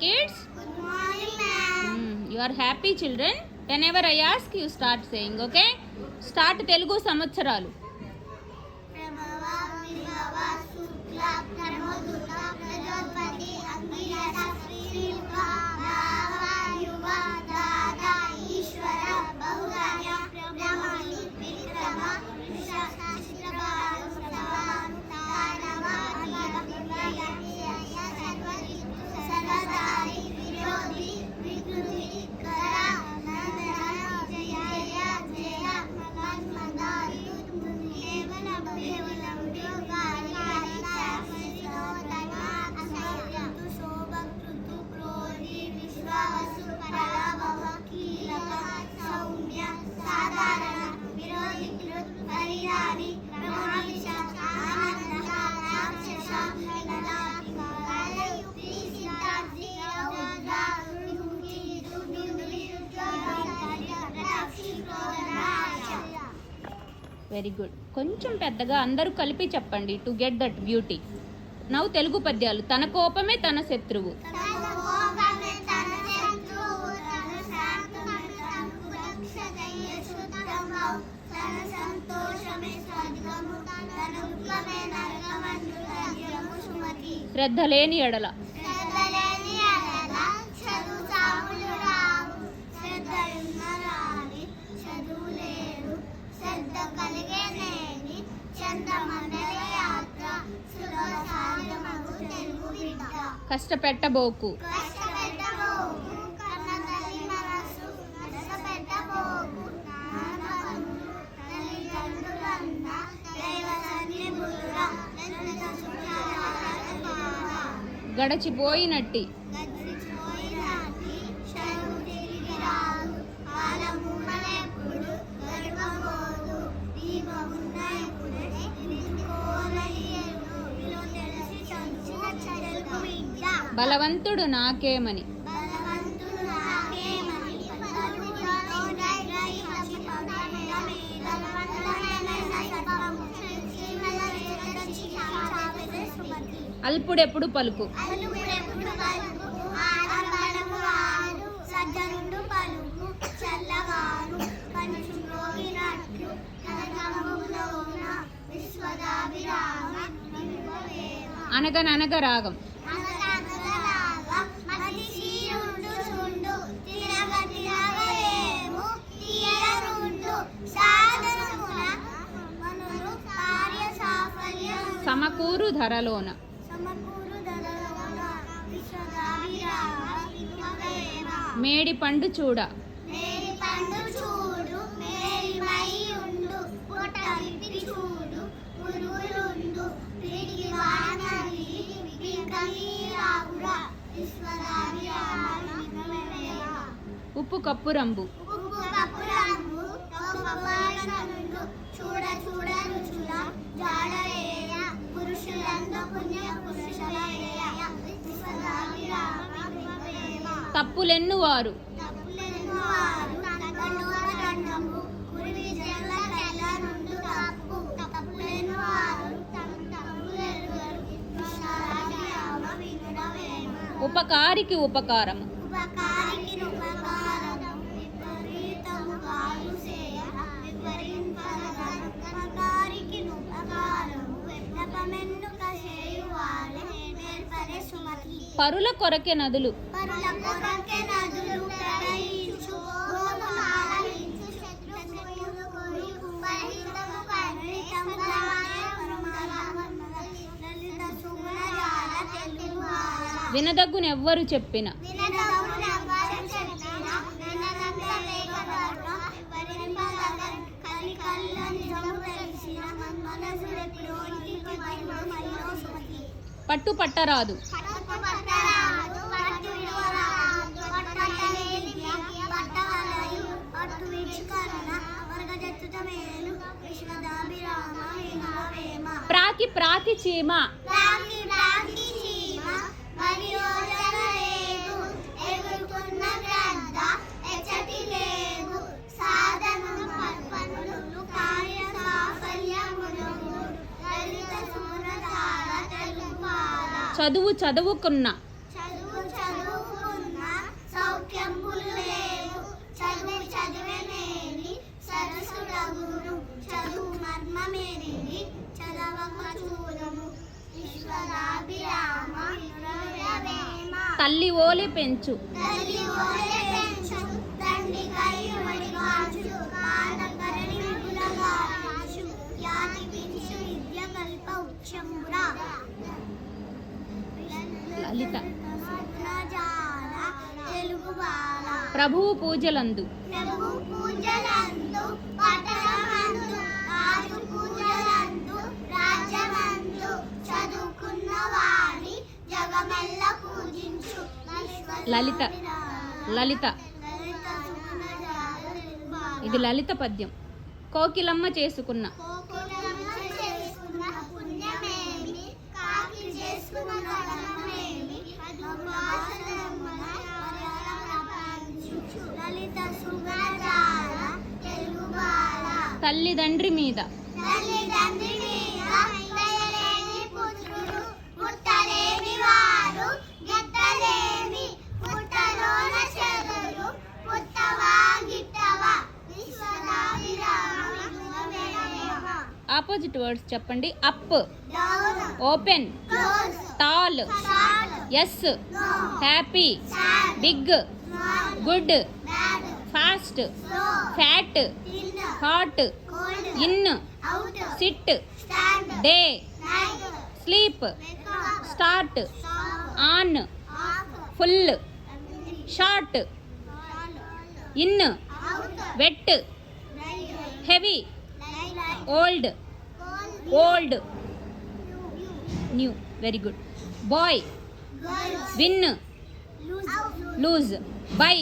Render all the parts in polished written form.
Kids? Good morning, ma'am. You are happy children? Whenever I ask, you start saying, okay? Start Telugu సంవత్సరాలు. Very good. కొంచెం పెద్దగా అందరూ కలిపి చెప్పండి to get that beauty. నవ్వు తెలుగు పద్యాలు. తన కోపమే తన శత్రువు. శ్రద్ధ లేని ఎడల. కష్టపెట్టబోకు. గడచిపోయినట్టి. బలవంతుడు నాకేమని. అల్పుడెప్పుడు పలుకు. అనగననగ రాగం. సమకూరు ధరలోన. మేడి పండు చూడ. ఉప్పు కప్పు రంబు. తప్పులెన్నువారు. ఉపకారికి ఉపకారము. పరుల కొరకే నదులు. వినదగ్గునెవ్వరు చెప్పిన. పట్టు పట్టరాదు. ప్రాకి ప్రాకి చీమ. చదువు చదువుకున్న. తల్లి ఓలే పెంచు తల్లి ఓలే పెంచు తండ్రి కైవడి కాచు కానకరణి విపులగా రాచు యాతి వించు విద్య కల్ప ఉచ్చంబురా లలిత సుగుణజాల తెలుగు బాల ప్రభువు పూజలందు ప్రభు పూజలందు పట్టణమందు రాజు పూజలందు రాజ్యమందు చదువుకున్న వారి జగమెల్ల పూజించు లలిత లలిత లలిత సుగుణజాల తెలుగు బాల ఇది లలిత పద్యం. కోకిలమ్మ చేసుకున్న కోకిలమ్మ చేసుకున్న పుణ్యమేమి కాకి చేసుకున్న ధర్మమేమి భగవాసనమున ప్రపంచు లలిత సుగుణజాల తెలుగు బాల తల్లిదండ్రి మీద తల్లిదండ్రి మీద దయలేని పుత్రుడు పుట్టలేని వారు గెట్టలేని పుట్టలోన చెరులు పుట్టవా గిట్టవా విశ్వదాభిరామ ఆపోజిట్ వర్డ్స్ చెప్పండి. Up, down open, close tall, short yes, no happy, sad big, small good, bad fast, slow fat, thin hot, cold in, out sit, stand day, night sleep, wake up start, stop on, off full, short, in, out wet, right heavy, light old, cold old, new. Very good. Boy, girl win, lose lose, buy,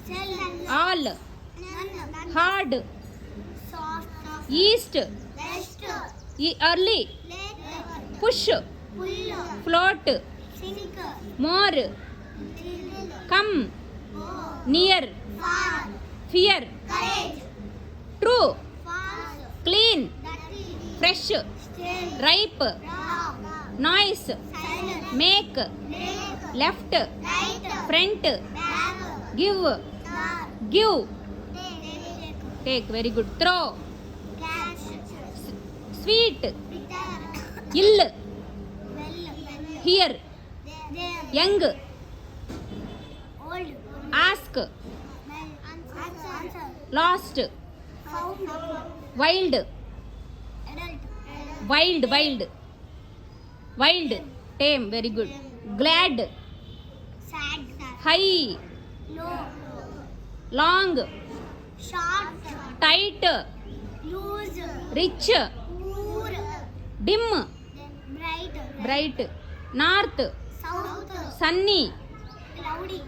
sell all, none hard, soft east, west early, late push, pull float, sink more, thrill come, go near, far fear, courage true, false clean, dirty fresh, stale ripe, wrong noise, silent make, lake left, right front, back give, star give, take take. Very good. Throw, catch sweet, return ill, well here, there young, old ask, answer lost, found wild, adult wild, wild, wild, tame. Very good. Glad, sad high, low long, short tight, loose rich, poor dim, bright bright, north, south Sunny, cloudy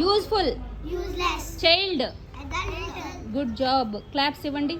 useful, useless child. Adult good job. Claps ఇవ్వండి.